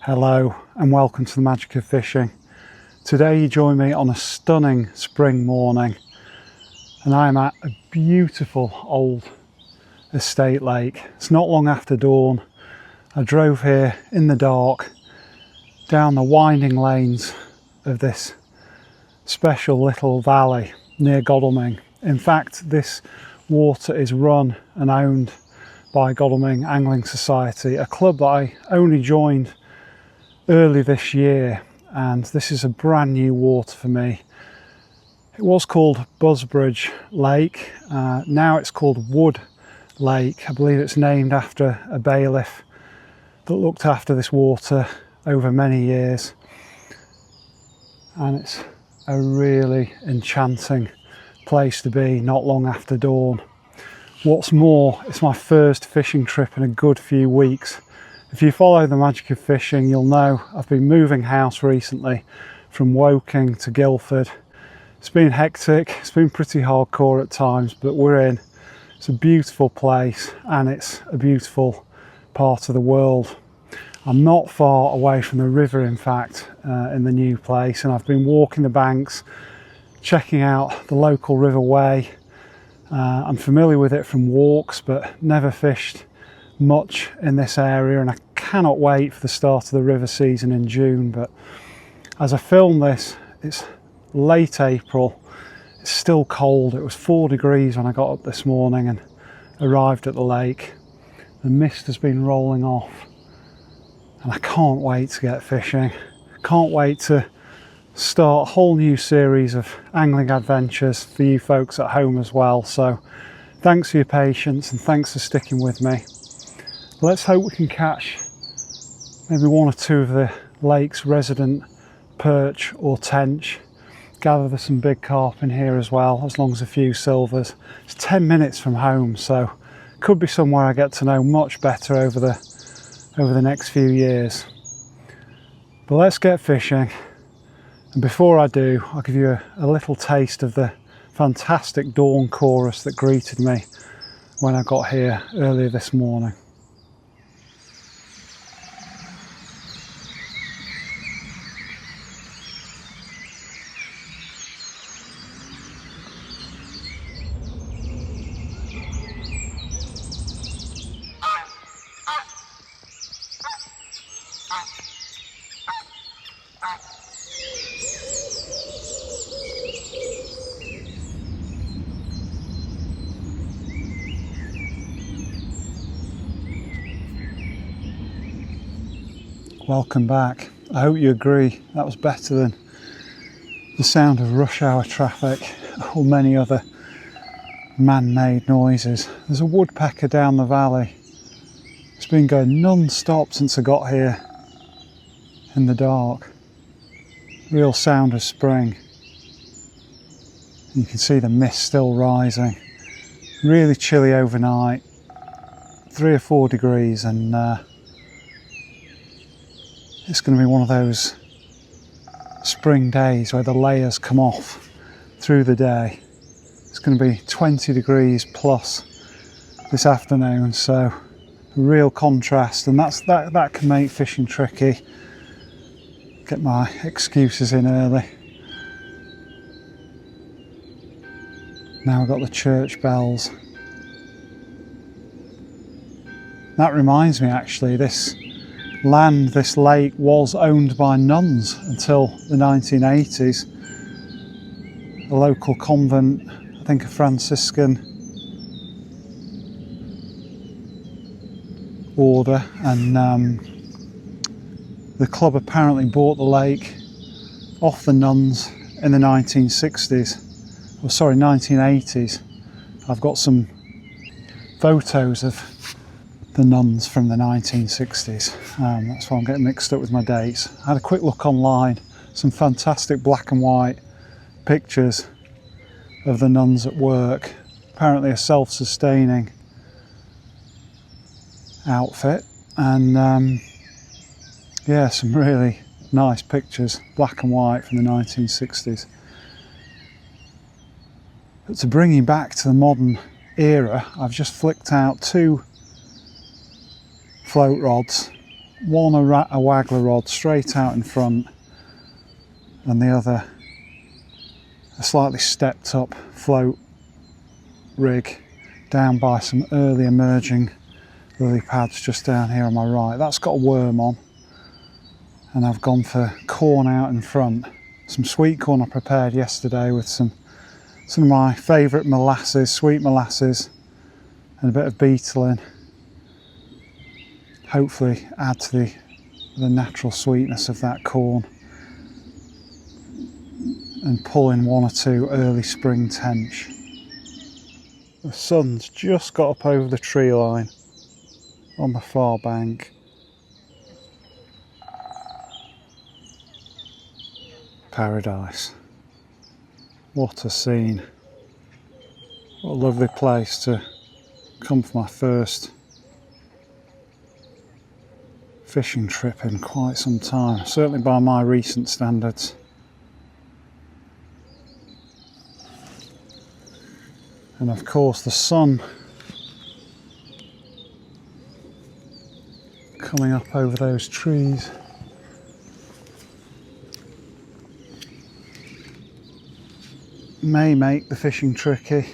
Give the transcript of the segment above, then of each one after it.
Hello and welcome to the magic of fishing. Today you join me on a stunning spring morning and I am at a beautiful old estate lake. It's not long after dawn. I drove here in the dark down the winding lanes of this special little valley near Godalming. In fact, this water is run and owned by Godalming Angling Society, a club that I only joined early this year, and this is a brand new water for me. It was called Busbridge Lake, now it's called Wood Lake. I believe it's named after a bailiff that looked after this water over many years, and it's a really enchanting place to be not long after dawn. What's more, it's my first fishing trip in a good few weeks. If you follow the magic of fishing, you'll know I've been moving house recently from Woking to Guildford. It's been hectic, it's been pretty hardcore at times, but we're in. It's a beautiful place and it's a beautiful part of the world. I'm not far away from the river, in fact, in the new place, and I've been walking the banks, checking out the local river way. I'm familiar with it from walks, but never fished much in this area, and I cannot wait for the start of the river season in June. But as I film this, it's late April, it's still cold. It was 4 degrees when I got up this morning and arrived at the lake. The mist has been rolling off and I can't wait to get fishing. Can't wait to start a whole new series of angling adventures for you folks at home as well. So thanks for your patience and thanks for sticking with me. Let's hope we can catch maybe one or two of the lake's resident perch or tench. Gather there's some big carp in here as well, as long as a few silvers. It's 10 minutes from home, so could be somewhere I get to know much better over the next few years. But let's get fishing, and before I do, I'll give you a little taste of the fantastic dawn chorus that greeted me when I got here earlier this morning. Welcome back. I hope you agree that was better than the sound of rush hour traffic or many other man-made noises. There's a woodpecker down the valley. It's been going non-stop since I got here in the dark. Real sound of spring. You can see the mist still rising. Really chilly overnight, 3 or 4 degrees, and it's going to be one of those spring days where the layers come off through the day. It's going to be 20 degrees plus this afternoon, so a real contrast, and that can make fishing tricky. Get my excuses in early. Now I've got the church bells. That reminds me, actually, this lake was owned by nuns until the 1980s. A local convent, I think a Franciscan order, and the club apparently bought the lake off the nuns in the 1960s, or sorry, 1980s. I've got some photos of the nuns from the 1960s. That's why I'm getting mixed up with my dates. I had a quick look online, some fantastic black and white pictures of the nuns at work. Apparently a self-sustaining outfit, and yeah, some really nice pictures, black and white, from the 1960s. But to bring you back to the modern era, I've just flicked out 2 float rods One a waggler rod straight out in front, and the other a slightly stepped up float rig down by some early emerging lily pads just down here on my right. That's got a worm on, and I've gone for corn out in front. Some sweet corn I prepared yesterday with some of my favourite molasses, sweet molasses, and a bit of beetling. Hopefully add to the natural sweetness of that corn, and pull in one or two early spring tench. The sun's just got up over the tree line on the far bank. Paradise. What a scene. What a lovely place to come for my first fishing trip in quite some time, certainly by my recent standards. And of course the sun coming up over those trees. May make the fishing tricky.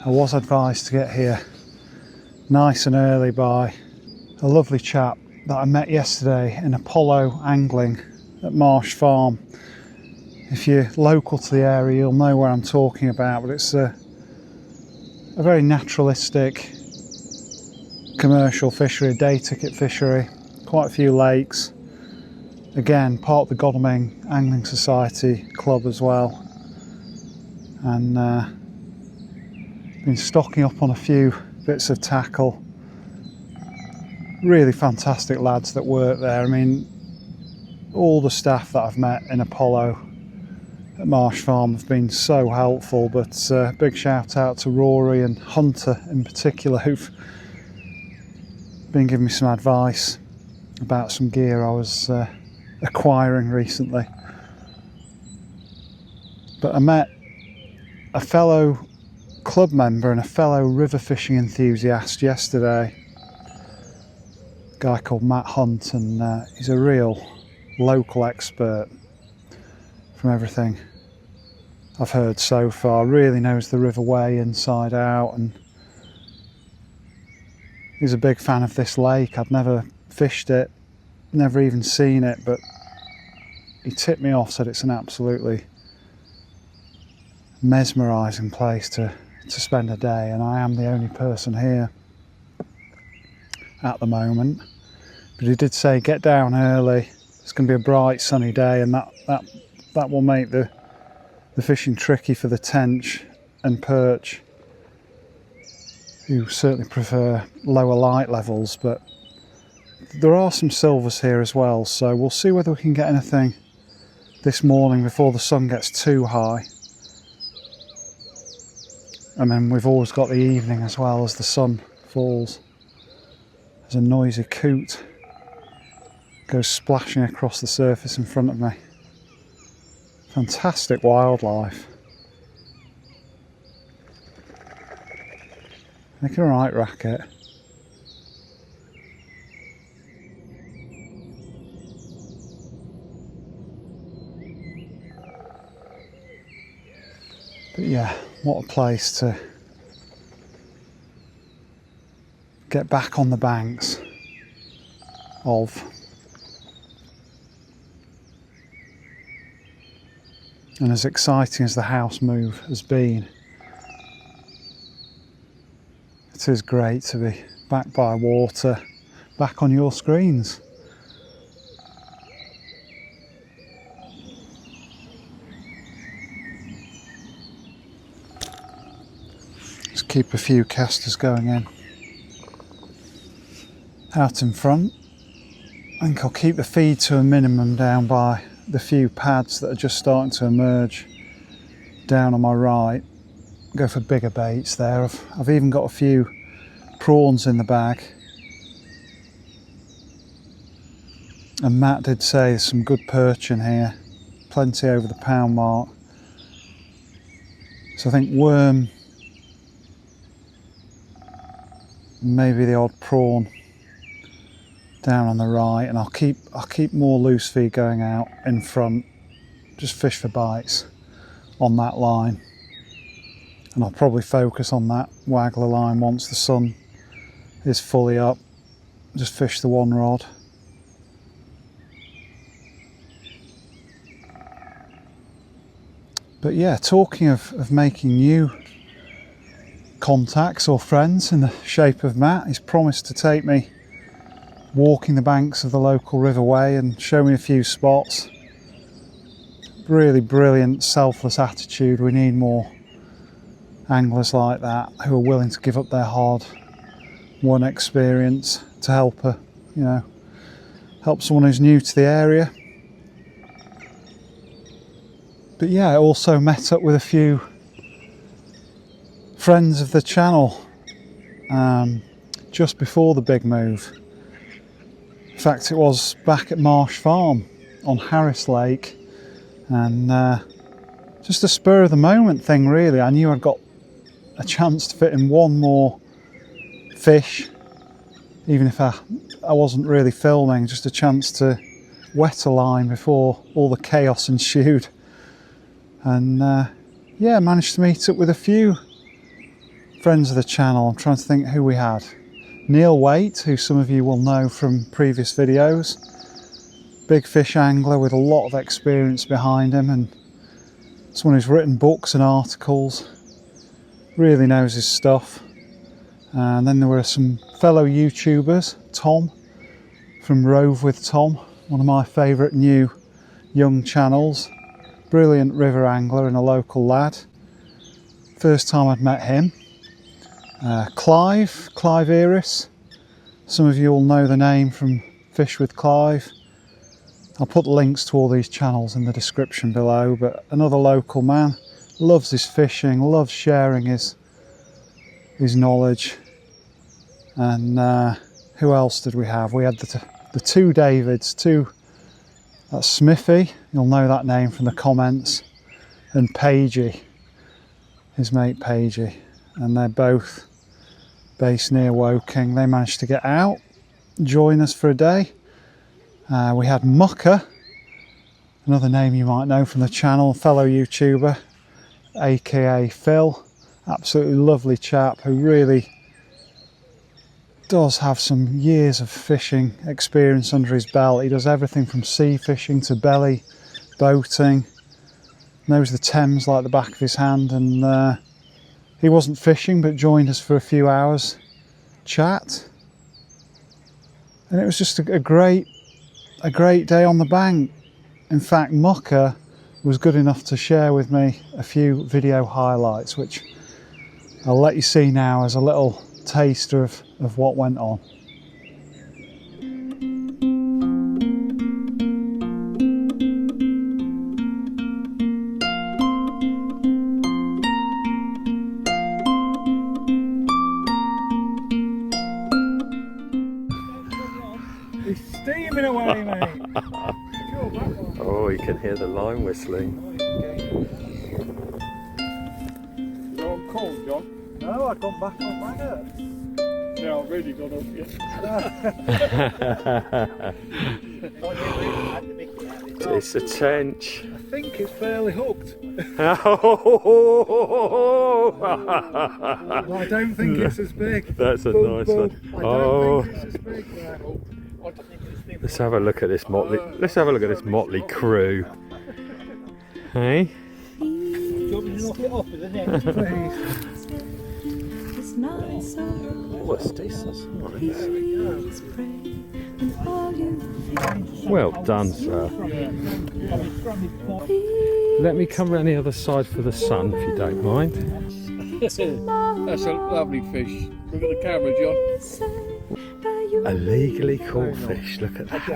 I was advised to get here nice and early by a lovely chap that I met yesterday in Apollo angling at Marsh Farm. If you're local to the area, you'll know where I'm talking about, but it's a very naturalistic commercial fishery, a day ticket fishery, quite a few lakes. Again, part of the Godalming Angling Society club as well. And been stocking up on a few bits of tackle. Really fantastic lads that work there. I mean, all the staff that I've met in Apollo at Marsh Farm have been so helpful, but big shout out to Rory and Hunter in particular, who've been giving me some advice about some gear I was acquiring recently. But I met a fellow club member and a fellow river fishing enthusiast yesterday, a guy called Matt Hunt, and he's a real local expert from everything I've heard so far. Really knows the river way inside out, and he's a big fan of this lake. I'd never fished it, never even seen it, but he tipped me off, said it's an absolutely mesmerising place to spend a day, and I am the only person here at the moment. But he did say get down early. It's going to be a bright sunny day, and that will make the fishing tricky for the tench and perch, who certainly prefer lower light levels. But there are some silvers here as well, so we'll see whether we can get anything this morning before the sun gets too high. And then we've always got the evening as well as the sun falls. There's a noisy coot goes splashing across the surface in front of me. Fantastic wildlife. Making a right racket. But yeah, what a place to get back on the banks of. And as exciting as the house move has been, it is great to be back by water, back on your screens. Let's keep a few casters going in. Out in front, I think I'll keep the feed to a minimum down by the few pads that are just starting to emerge down on my right. Go for bigger baits there. I've even got a few prawns in the bag. And Matt did say there's some good perch in here, plenty over the pound mark. So I think worm, maybe the odd prawn down on the right, and I'll keep more loose feed going out in front, just fish for bites on that line, and I'll probably focus on that waggler line once the sun is fully up. Just fish the one rod. But yeah, talking of making new contacts or friends in the shape of Matt, he's promised to take me walking the banks of the local riverway and show me a few spots. Really brilliant, selfless attitude. We need more anglers like that who are willing to give up their hard-won experience to help help someone who's new to the area. But yeah, I also met up with a few friends of the channel just before the big move. In fact, it was back at Marsh Farm on Harris Lake, and just a spur of the moment thing really. I knew I'd got a chance to fit in one more fish, even if I wasn't really filming, just a chance to wet a line before all the chaos ensued. And yeah, managed to meet up with a few friends of the channel. I'm trying to think who we had. Neil Waite, who some of you will know from previous videos. Big fish angler with a lot of experience behind him, and someone who's written books and articles. Really knows his stuff. And then there were some fellow YouTubers. Tom from Rove with Tom, one of my favourite new young channels. Brilliant river angler and a local lad. First time I'd met him. Clive Eris. Some of you will know the name from Fish with Clive. I'll put links to all these channels in the description below, but another local man. Loves his fishing, loves sharing his knowledge. And who else did we have? We had the two Davids, that's Smithy, you'll know that name from the comments, and Pagey, his mate Pagey, and they're both based near Woking. They managed to get out, join us for a day. We had Mucker, another name you might know from the channel, fellow YouTuber, aka Phil, absolutely lovely chap who really does have some years of fishing experience under his belt. He does everything from sea fishing to belly boating, knows the Thames like the back of his hand, and he wasn't fishing but joined us for a few hours chat, and it was just a great day on the bank. In fact, Mucker was good enough to share with me a few video highlights, which I'll let you see now as a little taster of what went on. He's steaming away, mate. Oh, you can hear the line whistling. You're on cold, John? No, I've gone back on maggot. Yeah, I've really got up yet. It's a tench. I think it's fairly hooked. Oh, But I don't think it's as big. that's a nice one. I don't Oh, think it's as big there. let's have a look at this motley. Let's have a look at this motley crew. Hey. Do you want me to knock it off with the net? Please. Oh, it's decent. Well done, sir. Let me come around the other side for the sun, if you don't mind. That's a lovely fish. Look at the camera, John. A legally caught fish. Look at that.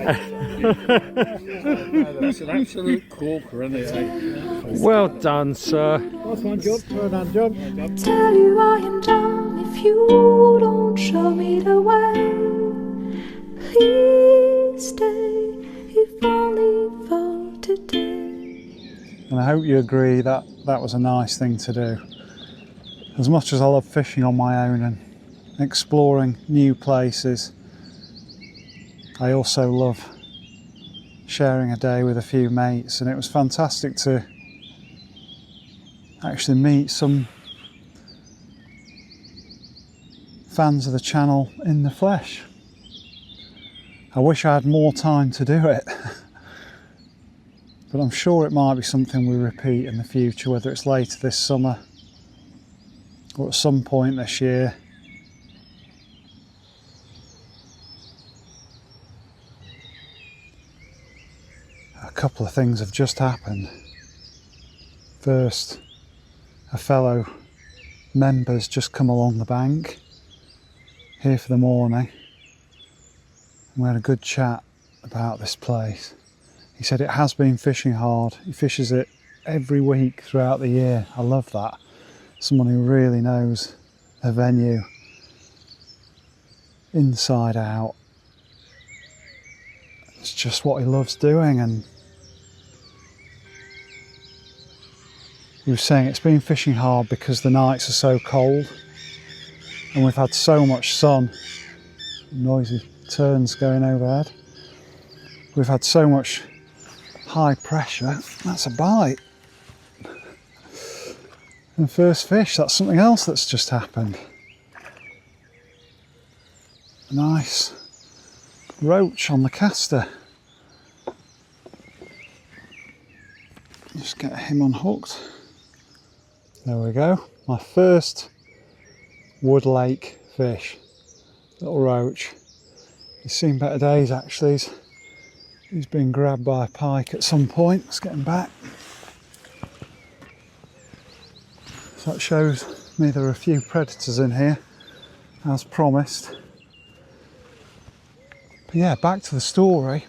That's an absolute corker, isn't it? Well done, sir. Nice one, John. Well done, John. Tell you I am done if you don't show me the way. Please stay, if only for today. And I hope you agree that that was a nice thing to do. As much as I love fishing on my own and exploring new places, I also love sharing a day with a few mates, and it was fantastic to actually meet some fans of the channel in the flesh. I wish I had more time to do it, but I'm sure it might be something we repeat in the future, whether it's later this summer or at some point this year. A couple of things have just happened. First, a fellow member's just come along the bank here for the morning, and we had a good chat about this place. He said it has been fishing hard. He fishes it every week throughout the year. I love that. Someone who really knows a venue inside out. It's just what he loves doing, and he was saying it's been fishing hard because the nights are so cold and we've had so much sun. Noisy turns going overhead. We've had so much high pressure. That's a bite. And first fish, that's something else that's just happened. Nice roach on the caster. Just get him unhooked. There we go. My first Wood Lake fish. Little roach. He's seen better days actually. He's been grabbed by a pike at some point. Let's get him back. So that shows me there are a few predators in here, as promised. But yeah, back to the story.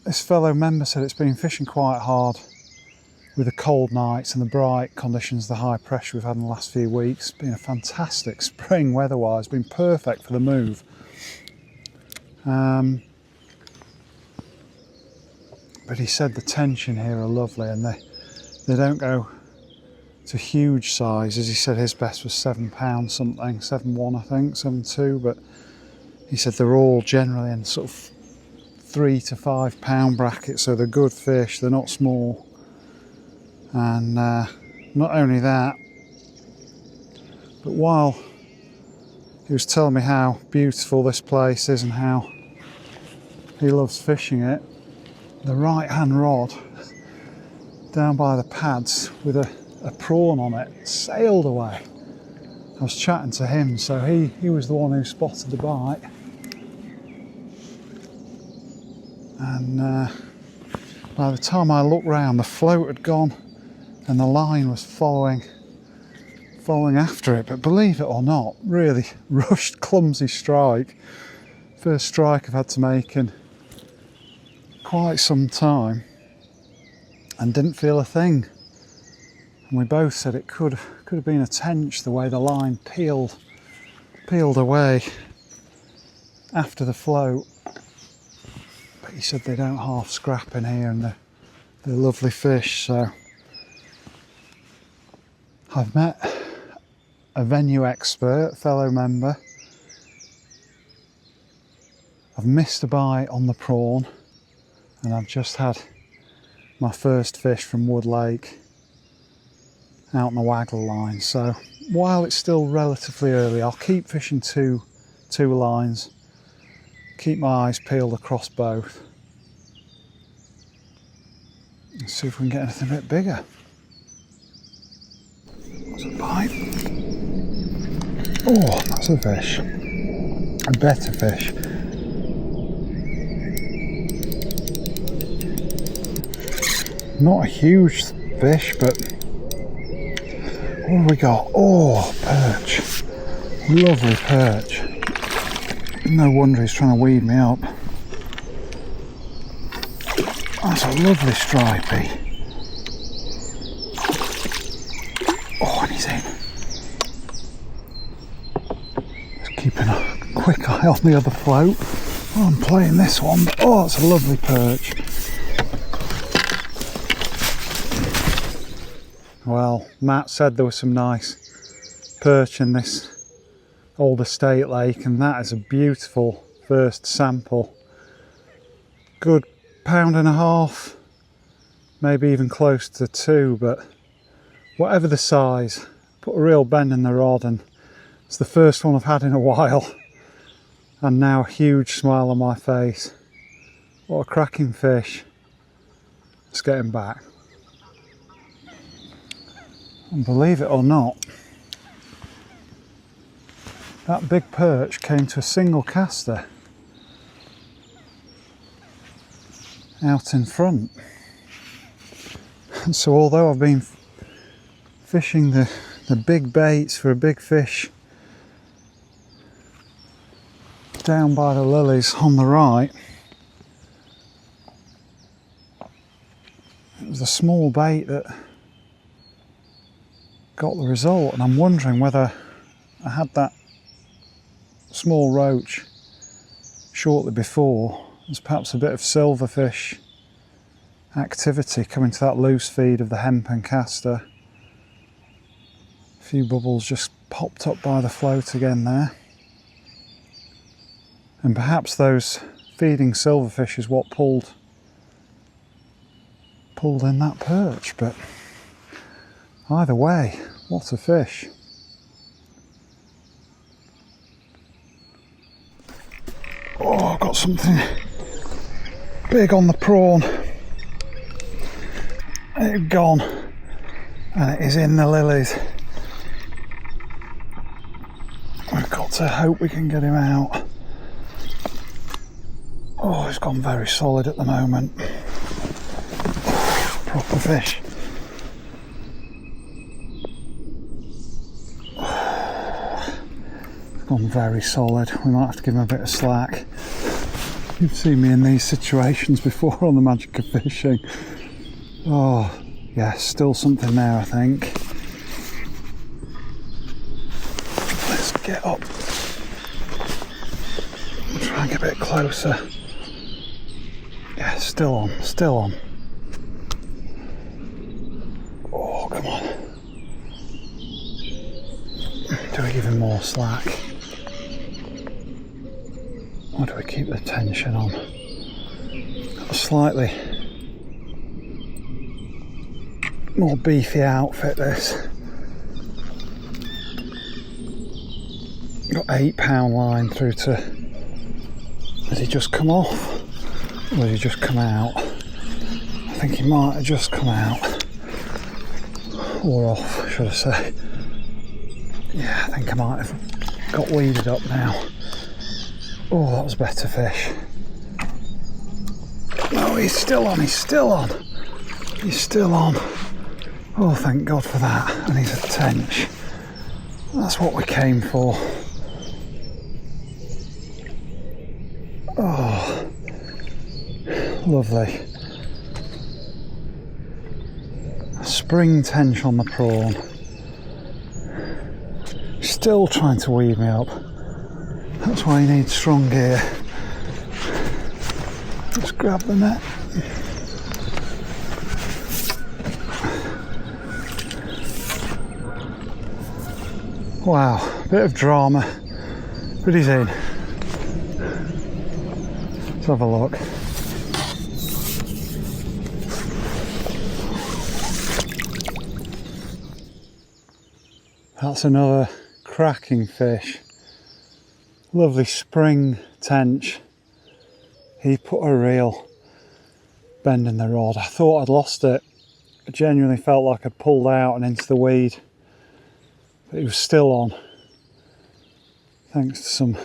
This fellow member said it's been fishing quite hard with the cold nights and the bright conditions, the high pressure we've had in the last few weeks. It's been a fantastic spring weather-wise, been perfect for the move. But he said the tench in here are lovely, and they don't go to huge sizes. He said his best was £7 something, 7.1 I think, 7.2, but he said they're all generally in sort of £3 to £5 bracket, so they're good fish, they're not small. And not only that, but while he was telling me how beautiful this place is and how he loves fishing it, the right hand rod down by the pads with a prawn on it sailed away. I was chatting to him, so he was the one who spotted the bite. And by the time I looked round, the float had gone and the line was following after it. But believe it or not, really rushed, clumsy strike. First strike I've had to make in quite some time, and didn't feel a thing. And we both said it could have been a tench, the way the line peeled away after the float. But he said they don't half scrap in here, and they're lovely fish. So I've met a venue expert, fellow member. I've missed a bite on the prawn, and I've just had my first fish from Wood Lake out on the waggle line. So while it's still relatively early, I'll keep fishing two lines, keep my eyes peeled across both, and see if we can get anything a bit bigger. That's a bite. Oh, that's a fish. A better fish. Not a huge fish, but what have we got? Oh, perch. Lovely perch. No wonder he's trying to weed me up. That's a lovely stripey. Oh, and he's in. Just keeping a quick eye on the other float. Oh, I'm playing this one. Oh, it's a lovely perch. Well, Matt said there was some nice perch in this old estate lake, and that is a beautiful first sample. good £1.5, maybe even close to 2, but whatever the size, put a real bend in the rod, and it's the first one I've had in a while, and now a huge smile on my face. What a cracking fish. Let's get him back. And believe it or not, that big perch came to a single caster out in front. And so although I've been fishing the big baits for a big fish down by the lilies on the right, it was a small bait that got the result, and I'm wondering whether I had that small roach shortly before. There's perhaps a bit of silverfish activity coming to that loose feed of the hempen caster. A few bubbles just popped up by the float again there. And perhaps those feeding silverfish is what pulled in that perch, but either way, what a fish. Oh, I've got something big on the prawn. It's gone, and it is in the lilies. We've got to hope we can get him out. Oh, he's gone very solid at the moment. Proper fish. Gone very solid. We might have to give him a bit of slack. You've seen me in these situations before on the magic of fishing. Oh, yeah, still something there, I think. Let's get up. Try and get a bit closer. Yeah, still on, still on. Oh, come on. Do we give him more slack? Or do we keep the tension on? Got a slightly more beefy outfit, this. Got £8 line through to... Has he just come off? Or has he just come out? I think he might have just come out. Or off, should I say. Yeah, I think I might have got weeded up now. Oh, that was a better fish. No, he's still on, he's still on. He's still on. Oh, thank God for that. And he's a tench. That's what we came for. Oh, lovely. A spring tench on the prawn. Still trying to weave me up. That's why you need strong gear. Let's grab the net. Wow, bit of drama, but he's in. Let's have a look. That's another cracking fish. Lovely spring tench. He put a real bend in the rod. I thought I'd lost it. I genuinely felt like I'd pulled out and into the weed. But he was still on. Thanks to some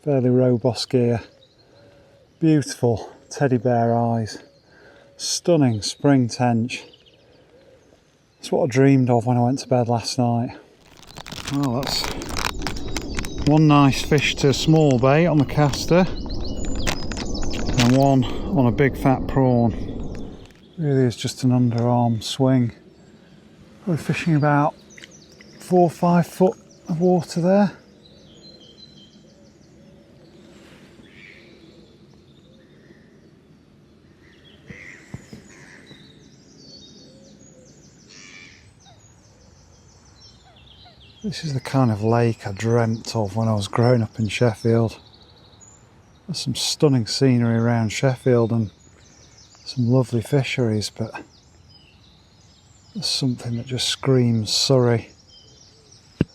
fairly robust gear. Beautiful teddy bear eyes. Stunning spring tench. That's what I dreamed of when I went to bed last night. Well, that's one nice fish to small bait on the caster, and one on a big fat prawn. Really is just an underarm swing. We're fishing about 4 or 5 foot of water there. This is the kind of lake I dreamt of when I was growing up in Sheffield. There's some stunning scenery around Sheffield and some lovely fisheries, but there's something that just screams Surrey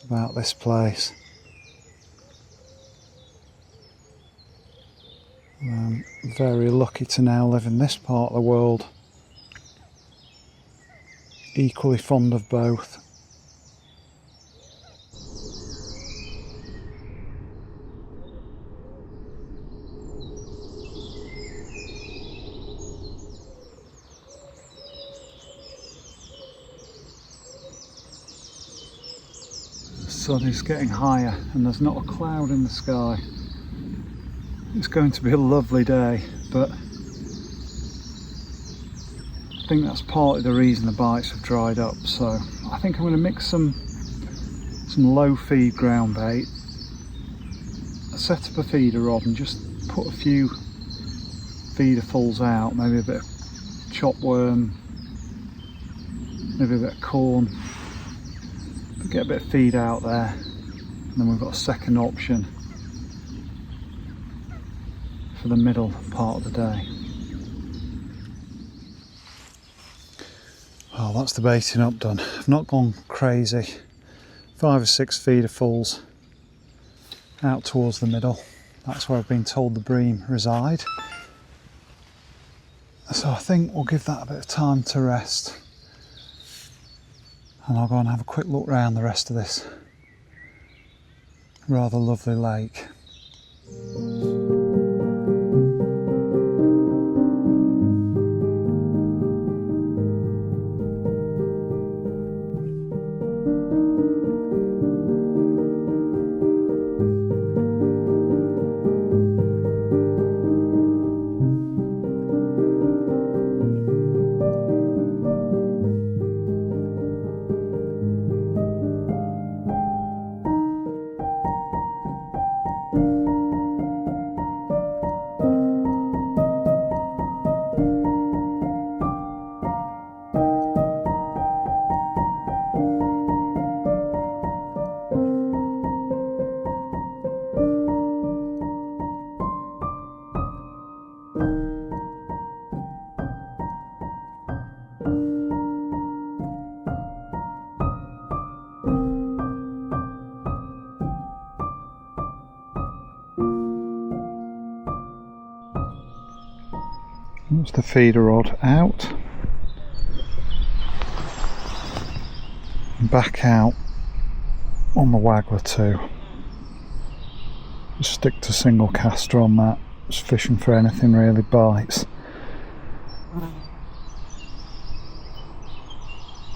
about this place. I'm very lucky to now live in this part of the world. Equally fond of both. The sun is getting higher and there's not a cloud in the sky. It's going to be a lovely day, but I think that's partly the reason the bites have dried up. So I think I'm going to mix some low feed ground bait, set up a feeder rod and just put a few feederfuls out, maybe a bit of chopped worm, maybe a bit of corn, but get a bit of feed out there, and then we've got a second option for the middle part of the day. Well, that's the baiting up done. I've not gone crazy. 5 or 6 feederfuls out towards the middle. That's where I've been told the bream reside. So I think we'll give that a bit of time to rest. And I'll go and have a quick look round the rest of this rather lovely lake. That's the feeder rod out, and back out on the waggler too. Just stick to single caster on that, just fishing for anything really bites.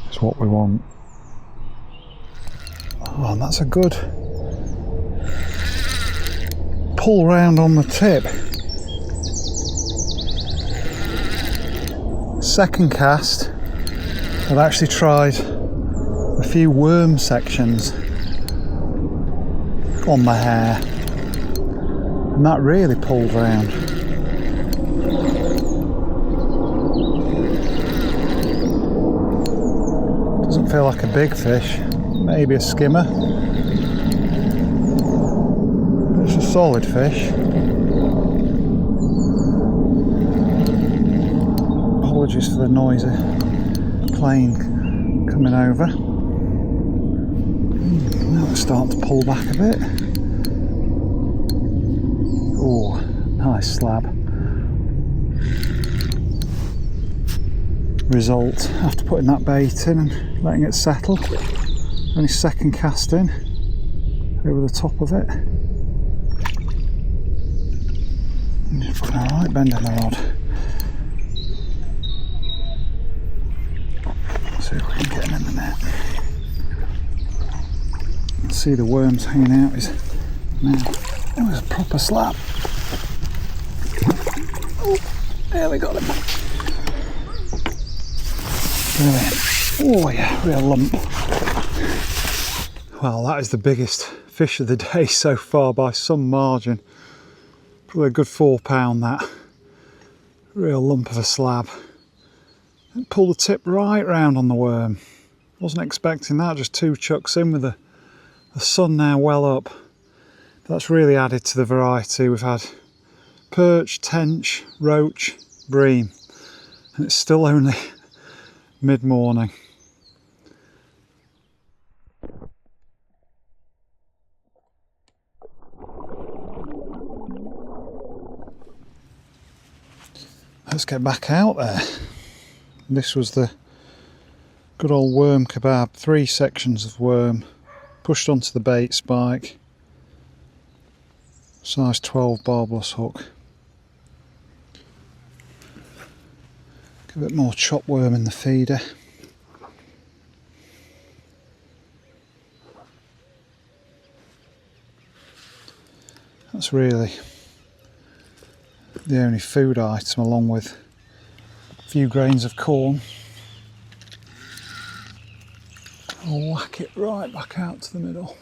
It's what we want. Oh, and that's a good pull round on the tip. Second cast, I've actually tried a few worm sections on the hair, and that really pulled round. Doesn't feel like a big fish, maybe a skimmer, but it's a solid fish. Apologies for the noisy plane coming over. Now it's starting to pull back a bit. Oh, nice slab. Result after putting that bait in and letting it settle. Only second cast in over the top of it. And you've got a right bend in the rod. See if we can get him in the net. You can see the worms hanging out his mouth. It was a proper slab. Oh, there we got him. Brilliant. Oh yeah, real lump. Well, that is the biggest fish of the day so far by some margin. Probably a good £4 that. Real lump of a slab. And pull the tip right round on the worm. Wasn't expecting that, just 2 chucks in with the sun now well up. That's really added to the variety. We've had perch, tench, roach, bream, and it's still only mid-morning. Let's get back out there. This was the good old worm kebab, 3 sections of worm pushed onto the bait spike, size 12 barbless hook. Get a bit more chopped worm in the feeder. That's really the only food item, along with a few grains of corn. I'll whack it right back out to the middle.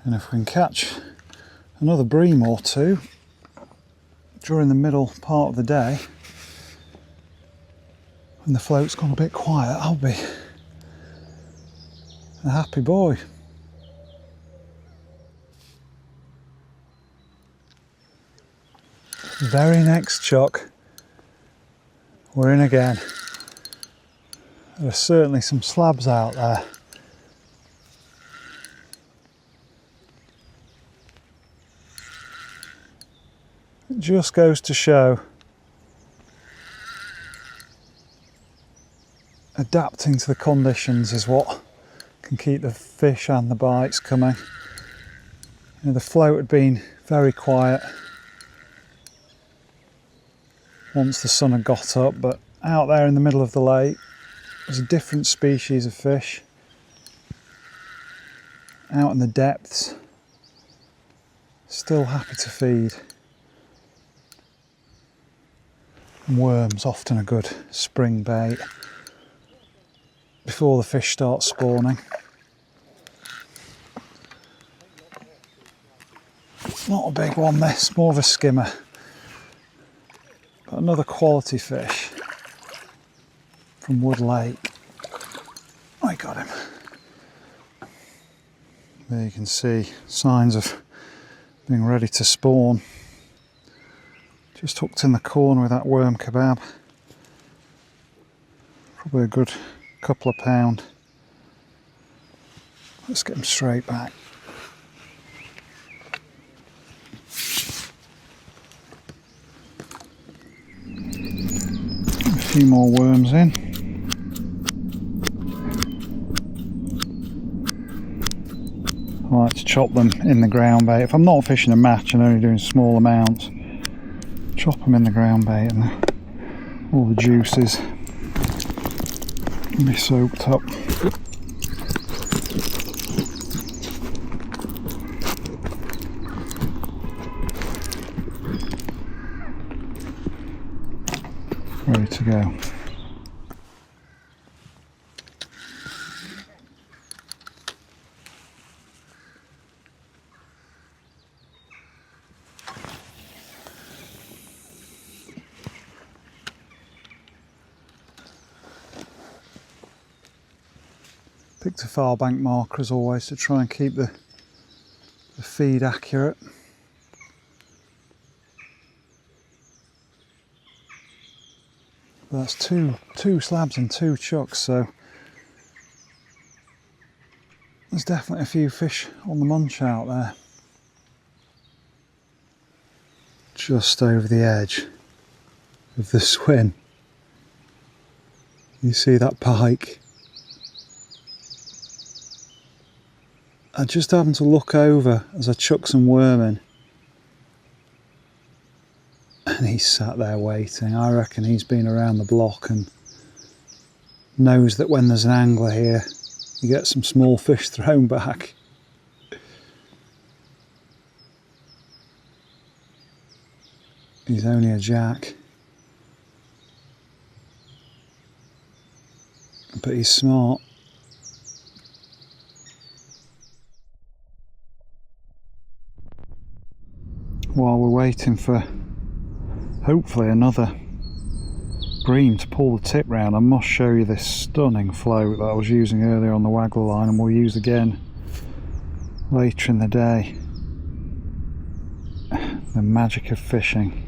And if we can catch another bream or two during the middle part of the day, when the float's gone a bit quiet, I'll be a happy boy. Very next chuck, we're in again. There are certainly some slabs out there. It just goes to show adapting to the conditions is what can keep the fish and the bites coming. You know, the float had been very quiet once the sun had got up, but out there in the middle of the lake there's a different species of fish out in the depths, still happy to feed. And worms, often a good spring bait before the fish start spawning. Not a big one this, more of a skimmer, but another quality fish from Wood Lake. I got him. There you can see signs of being ready to spawn. Just hooked in the corner with that worm kebab. Probably a good couple of pound. Let's get him straight back. A few more worms in. I like to chop them in the ground bait. If I'm not fishing a match and only doing small amounts, chop them in the ground bait and all the juices can be soaked up. Ready to go. Picked a far bank marker as always to try and keep the feed accurate. But that's two slabs and 2 chucks, so there's definitely a few fish on the munch out there. Just over the edge of the swim, you see that pike. I just happened to look over as I chuck some worm in, and he's sat there waiting. I reckon he's been around the block and knows that when there's an angler here, you get some small fish thrown back. He's only a jack, but he's smart. while we're waiting for hopefully another bream to pull the tip round, I must show you this stunning float that I was using earlier on the waggler line and we'll use again later in the day. The magic of fishing.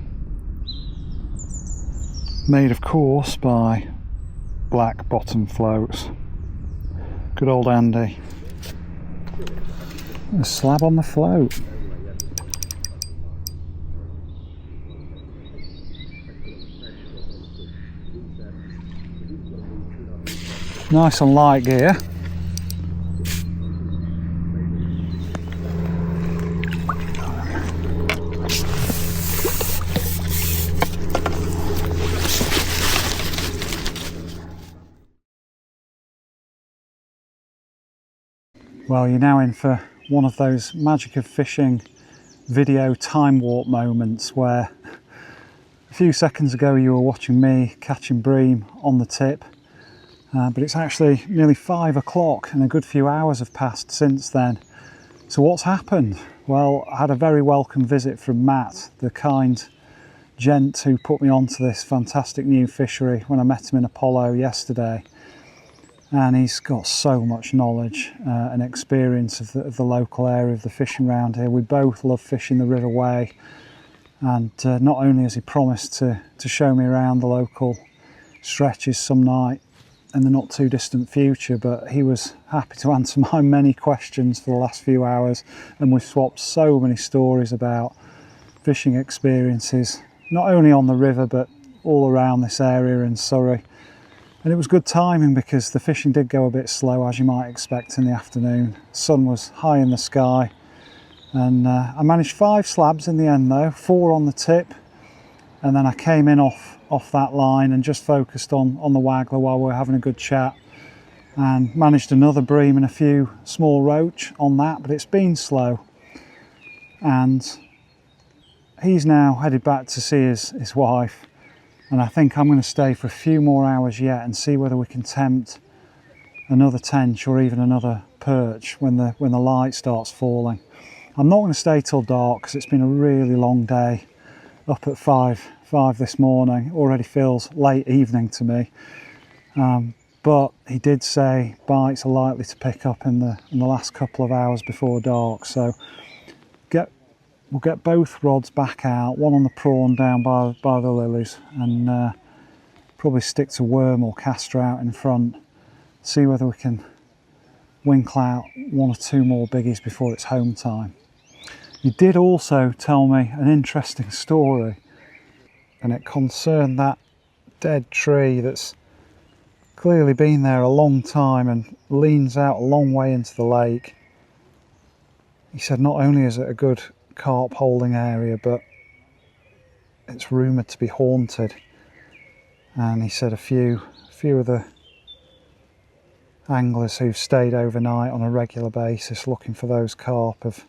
Made of course by black bottom floats. Good old Andy. A slab on the float. Nice and light gear. Well, you're now in for one of those magic of fishing video time warp moments where a few seconds ago you were watching me catching bream on the tip, but it's actually nearly 5 o'clock and a good few hours have passed since then. So what's happened? Well, I had a very welcome visit from Matt, the kind gent who put me onto this fantastic new fishery when I met him in Apollo yesterday. And he's got so much knowledge and experience of the local area of the fishing around here. We both love fishing the River Way, and not only has he promised to show me around the local stretches some night in the not too distant future, but he was happy to answer my many questions for the last few hours, and we've swapped so many stories about fishing experiences, not only on the river but all around this area in Surrey. And it was good timing because the fishing did go a bit slow, as you might expect in the afternoon. The sun was high in the sky, and I managed 5 slabs in the end though, 4 on the tip, and then I came in off that line and just focused on the waggler while we were having a good chat, and managed another bream and a few small roach on that, but it's been slow. And he's now headed back to see his wife. And I think I'm going to stay for a few more hours yet and see whether we can tempt another tench or even another perch when the light starts falling. I'm not going to stay till dark because it's been a really long day. Up at 5 this morning, already feels late evening to me. But he did say bites are likely to pick up in the last couple of hours before dark. So we'll get both rods back out, one on the prawn down by the lilies, and probably stick to worm or caster out in front. See whether we can winkle out 1 or 2 more biggies before it's home time. You did also tell me an interesting story, and it concerned that dead tree that's clearly been there a long time and leans out a long way into the lake. He said not only is it a good carp holding area, but it's rumoured to be haunted, and he said a few of the anglers who've stayed overnight on a regular basis looking for those carp have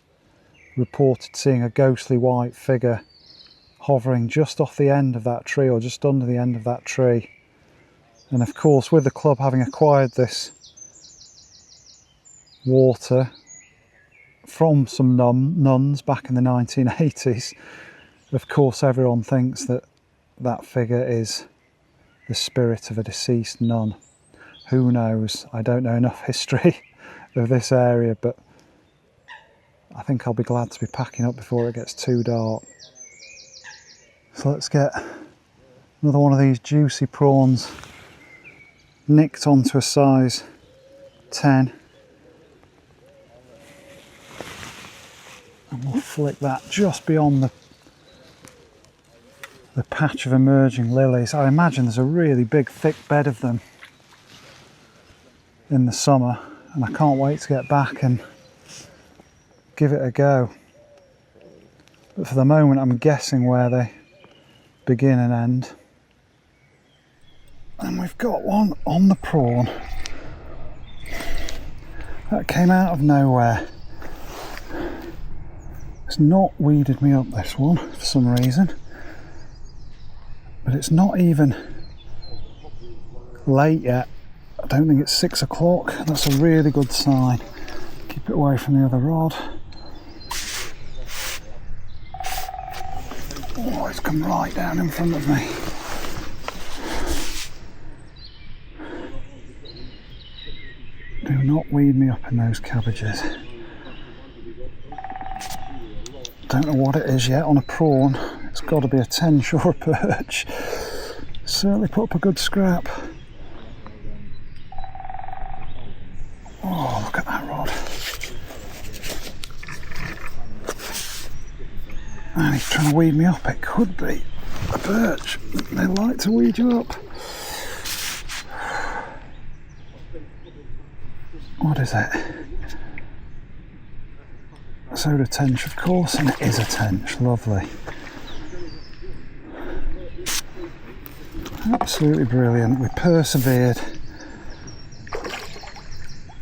reported seeing a ghostly white figure hovering just off the end of that tree or just under the end of that tree. And of course, with the club having acquired this water from some nuns back in the 1980s, of course everyone thinks that that figure is the spirit of a deceased nun. Who knows? I don't know enough history of this area, but I think I'll be glad to be packing up before it gets too dark. So let's get another one of these juicy prawns nicked onto a size 10. And we'll flick that just beyond the patch of emerging lilies. I imagine there's a really big thick bed of them in the summer, and I can't wait to get back and give it a go. But for the moment I'm guessing where they begin and end. And we've got one on the prawn. That came out of nowhere. It's not weeded me up, this one, for some reason. But it's not even late yet. I don't think it's 6 o'clock. That's a really good sign. Keep it away from the other rod. Oh, it's come right down in front of me. Do not weed me up in those cabbages. Don't know what it is yet on a prawn. It's got to be a tench or a perch. Certainly put up a good scrap. Oh, look at that rod. And he's trying to weed me up. It could be a perch. They like to weed you up. What is it? Soda tench, of course, and it is a tench. Lovely. Absolutely brilliant. We persevered.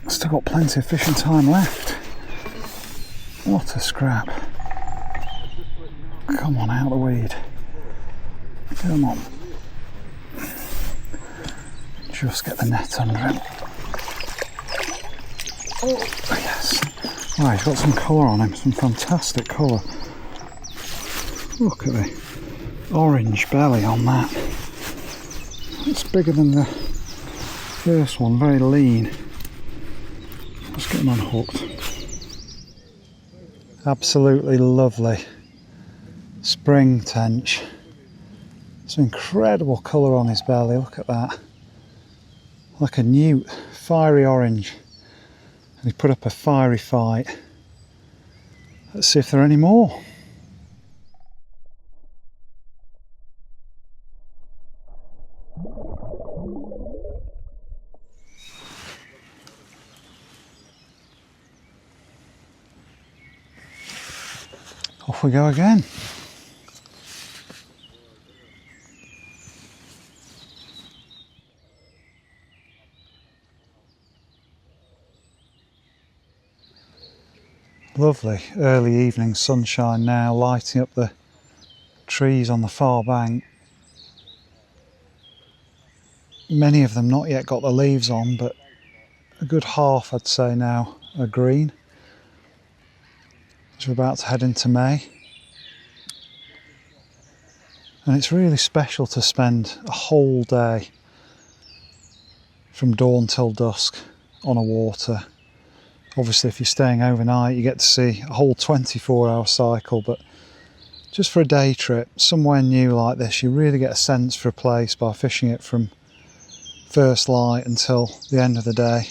Still got plenty of fishing time left. What a scrap. Come on, out of the weed. Come on. Just get the net under him. Oh, yes. Wow, he's got some colour on him, some fantastic colour. Look at the orange belly on that. It's bigger than the first one, very lean. Let's get him unhooked. Absolutely lovely spring tench. Some incredible colour on his belly, look at that. Like a newt, fiery orange. And he put up a fiery fight. Let's see if there are any more. Off we go again. Lovely early evening sunshine now, lighting up the trees on the far bank. Many of them not yet got the leaves on, but a good half I'd say now are green. As we're about to head into May. And it's really special to spend a whole day from dawn till dusk on a water. Obviously if you're staying overnight you get to see a whole 24-hour cycle, but just for a day trip somewhere new like this you really get a sense for a place by fishing it from first light until the end of the day.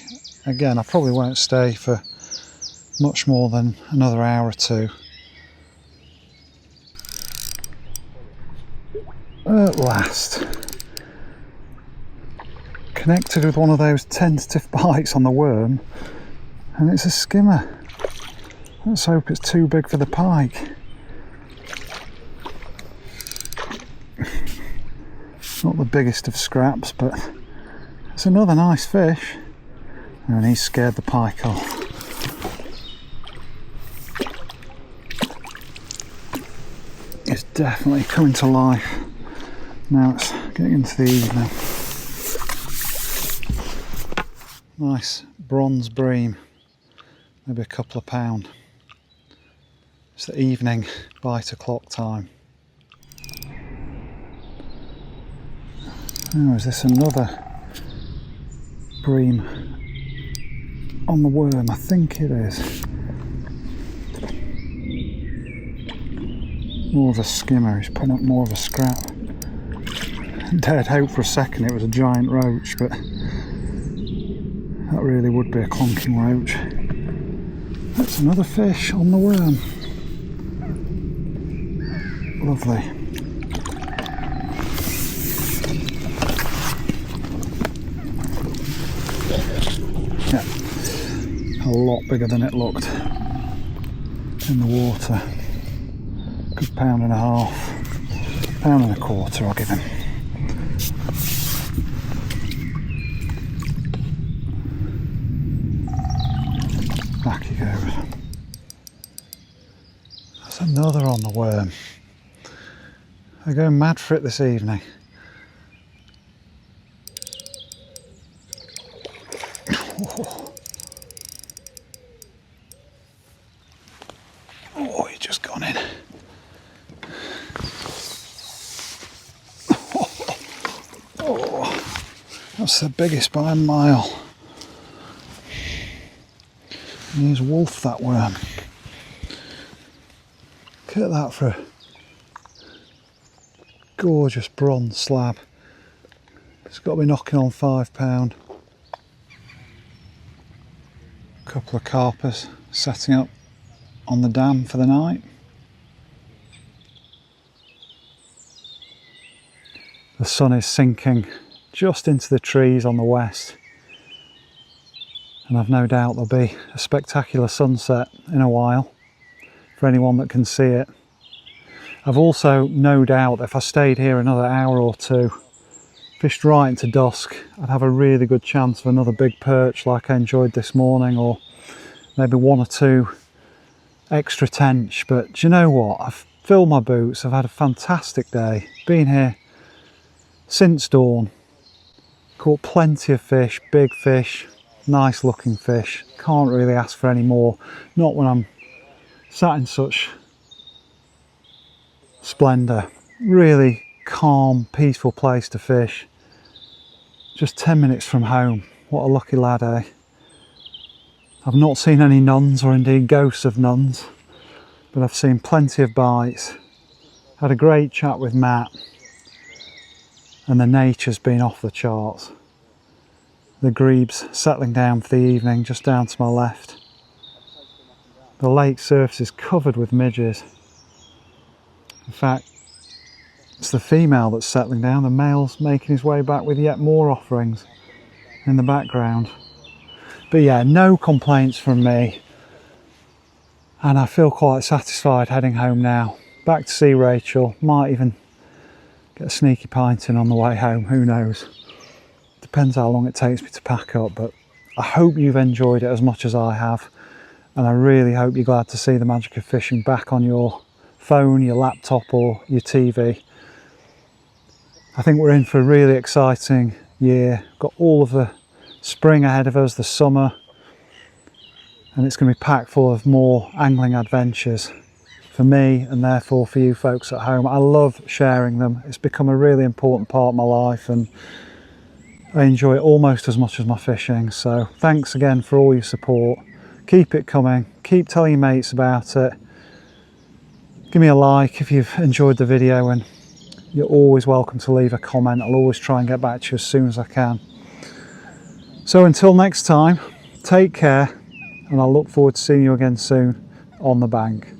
Again, I probably won't stay for much more than another hour or two. At last, connected with one of those tentative bites on the worm, and it's a skimmer. Let's hope it's too big for the pike. Not the biggest of scraps, but it's another nice fish. And he's scared the pike off. It's definitely coming to life. Now it's getting into the evening. Nice bronze bream, maybe a couple of pound. It's the evening bite o'clock time. Oh, is this another bream on the worm? I think it is. More of a skimmer, he's putting up more of a scrap. Dared hope for a second it was a giant roach, but that really would be a clonking roach. That's another fish on the worm. Lovely. Yeah, a lot bigger than it looked in the water. Good pound and a half, pound and a quarter I'll give him. Back he goes. That's another on the worm. They're going mad for it this evening. Oh, he's just gone in. That's the biggest by a mile. And here's wolf, that worm. Look at that for a gorgeous bronze slab. It's got to be knocking on £5. A couple of carpers setting up on the dam for the night. The sun is sinking just into the trees on the west, and I've no doubt there'll be a spectacular sunset in a while for anyone that can see it. I've also no doubt that if I stayed here another hour or two, fished right into dusk, I'd have a really good chance of another big perch like I enjoyed this morning, or maybe one or two extra tench. But do you know what? I've filled my boots, I've had a fantastic day, been here since dawn, caught plenty of fish, big fish, nice looking fish. Can't really ask for any more, not when I'm sat in such splendour. Really calm, peaceful place to fish. Just 10 minutes from home. What a lucky lad, eh? I've not seen any nuns, or indeed ghosts of nuns, but I've seen plenty of bites. Had a great chat with Matt, and the nature's been off the charts. The grebes settling down for the evening just down to my left. The lake surface is covered with midges. In fact, it's the female that's settling down, the male's making his way back with yet more offerings in the background. But yeah, no complaints from me, and I feel quite satisfied heading home now. Back to see Rachel, might even get a sneaky pint in on the way home, who knows. Depends how long it takes me to pack up, but I hope you've enjoyed it as much as I have, and I really hope you're glad to see the magic of fishing back on your phone, your laptop or your TV. I think we're in for a really exciting year. Got all of the spring ahead of us, the summer, and it's going to be packed full of more angling adventures for me and therefore for you folks at home. I love sharing them. It's become a really important part of my life, and I enjoy it almost as much as my fishing. So thanks again for all your support. Keep it coming. Keep telling your mates about it. Give me a like if you've enjoyed the video, and you're always welcome to leave a comment. I'll always try and get back to you as soon as I can. So until next time, take care, and I look forward to seeing you again soon on the bank.